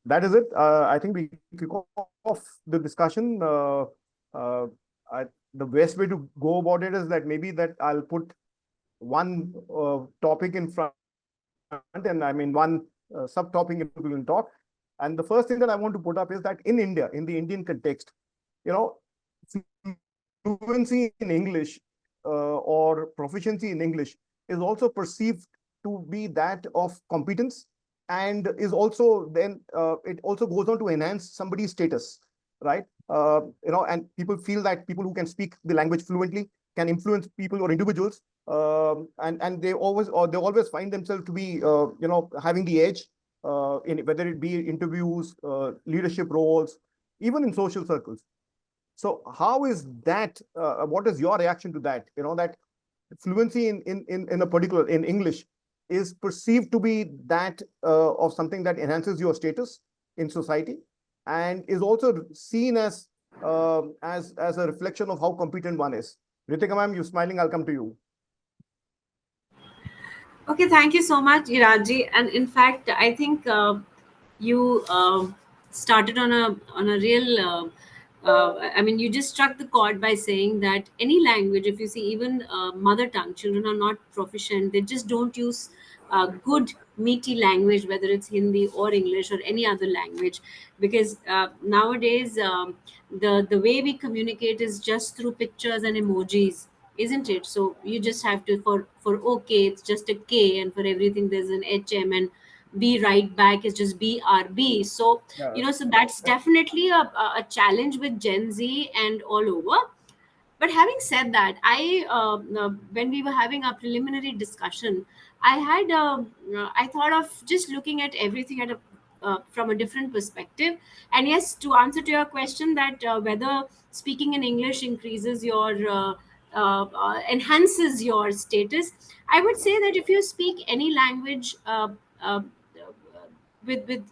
that is it. I think we kick off the discussion. Uh, I, the best way to go about it is that maybe that I'll put one topic in front, and I mean one subtopic in people will talk. And the first thing that I want to put up is that in India, in the Indian context, you know, fluency in English or proficiency in English is also perceived to be that of competence, and is also then it also goes on to enhance somebody's status, right? And people feel that people who can speak the language fluently can influence people or individuals, and they always find themselves to be having the edge in whether it be interviews, leadership roles, even in social circles. So how is that? What is your reaction to that? That fluency in a particular in English is perceived to be that of something that enhances your status in society, and is also seen as a reflection of how competent one is. Ritika ma'am, you smiling? I'll come to you. Okay, thank you so much, Iraji. And in fact, I think you started on a real. I mean, you just struck the chord by saying that any language, if you see, even mother tongue, children are not proficient. They just don't use good meaty language, whether it's Hindi or English or any other language, because nowadays the way we communicate is just through pictures and emojis, isn't it? So you just have to, for okay, it's just a K, and for everything there's an HM, and B right back is just BRB. So Yeah. so that's definitely a challenge with Gen Z and all over. But having said that, when we were having our preliminary discussion, I thought of just looking at everything from a different perspective. And yes, to answer to your question, that whether speaking in English increases your enhances your status, I would say that if you speak any language uh, with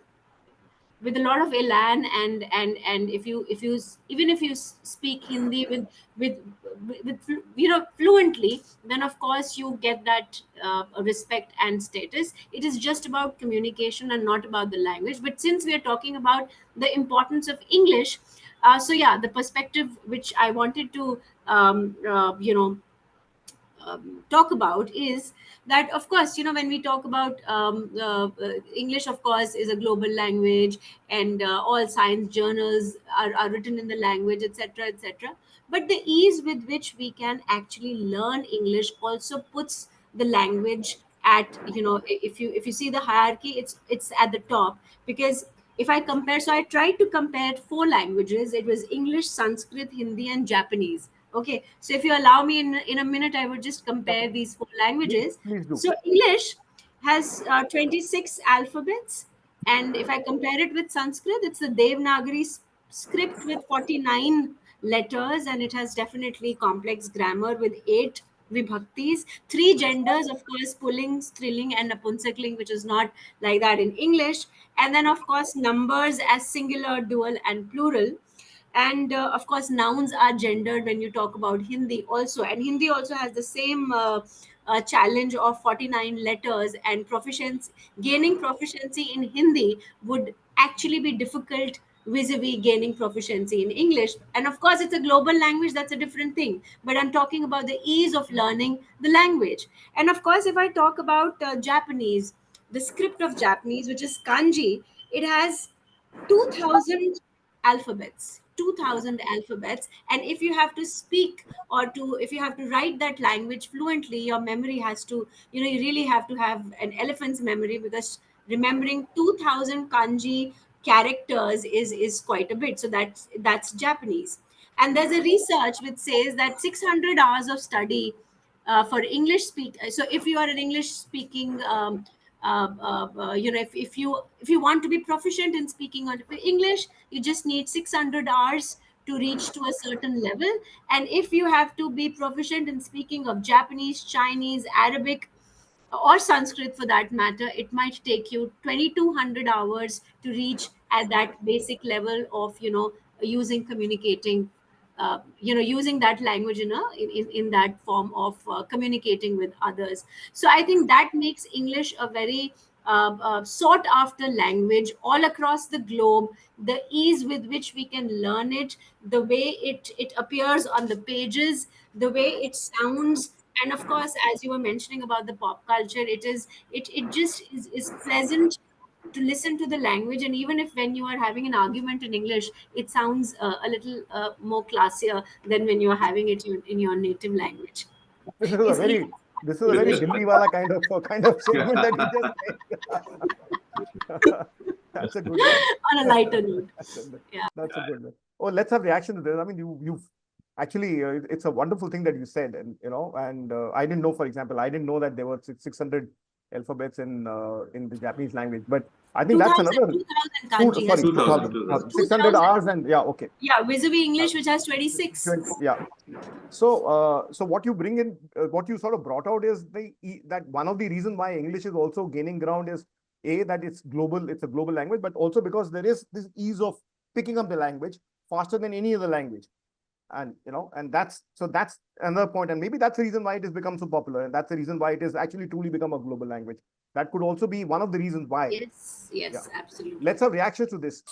with a lot of elan, and even if you speak Hindi with fluently, then of course you get that respect and status. It is just about communication and not about the language. But since we are talking about the importance of English, so yeah, the perspective which I wanted to talk about is that, of course, when we talk about English, of course, is a global language, and all science journals are written in the language, etc., etc. But the ease with which we can actually learn English also puts the language at, if you see the hierarchy, it's at the top. Because if I compare, so I tried to compare four languages. It was English, Sanskrit, Hindi, and Japanese. Okay, so if you allow me, in a minute, I would just compare these four Please, languages. please do. So English has 26 alphabets, and if I compare it with Sanskrit, it's the Devanagari script with 49 letters, and it has definitely complex grammar with 8 vibhaktis, 3 genders, of course, pulling, striling, and napunsakling, which is not like that in English. And then, of course, numbers as singular, dual, and plural. And of course, nouns are gendered when you talk about Hindi also. And Hindi also has the same challenge of 49 letters, and proficiency, gaining proficiency in Hindi would actually be difficult vis-a-vis gaining proficiency in English. And of course, it's a global language, that's a different thing, but I'm talking about the ease of learning the language. And of course, if I talk about Japanese, the script of Japanese, which is kanji, it has 2000 alphabets, 2000 alphabets. And if you have to speak, or to if you have to write that language fluently, your memory has to, you really have to have an elephant's memory, because remembering 2000 kanji characters is quite a bit. So that's Japanese. And there's a research which says that 600 hours of study for English speak. So if you are an English speaking if you want to be proficient in speaking or English, you just need 600 hours to reach to a certain level. And if you have to be proficient in speaking of Japanese, Chinese, Arabic, or Sanskrit for that matter, it might take you 2200 hours to reach at that basic level of using communicating, using that language in that form of communicating with others. So I think that makes English a very sought after language all across the globe. The ease with which we can learn it, the way it appears on the pages, the way it sounds, and of course, as you were mentioning about the pop culture, it just is pleasant to listen to the language. And even if when you are having an argument in English, it sounds a little more classier than when you're having it in your native language. This is a It's very this is a very Dilliwala kind of statement that you just made. That's a good one. on a lighter note. Yeah. That's a good one. Oh, let's have reaction to this. I mean, you've actually it's a wonderful thing that you said, and I didn't know, for example, I didn't know that there were 600 alphabets in the Japanese language, but I think that's 2000, another 2000 kanji has 2000, 600 hours, and yeah, okay. Yeah, vis-a-vis English, which has 26. Yeah. So, so what you bring in, what you sort of brought out is that one of the reasons why English is also gaining ground is that it's global, it's a global language, but also because there is this ease of picking up the language faster than any other language, and and that's another point, and maybe that's the reason why it has become so popular, and that's the reason why it has actually truly become a global language. That could also be one of the reasons why. Yes, Yeah. absolutely. Let's have reactions to this.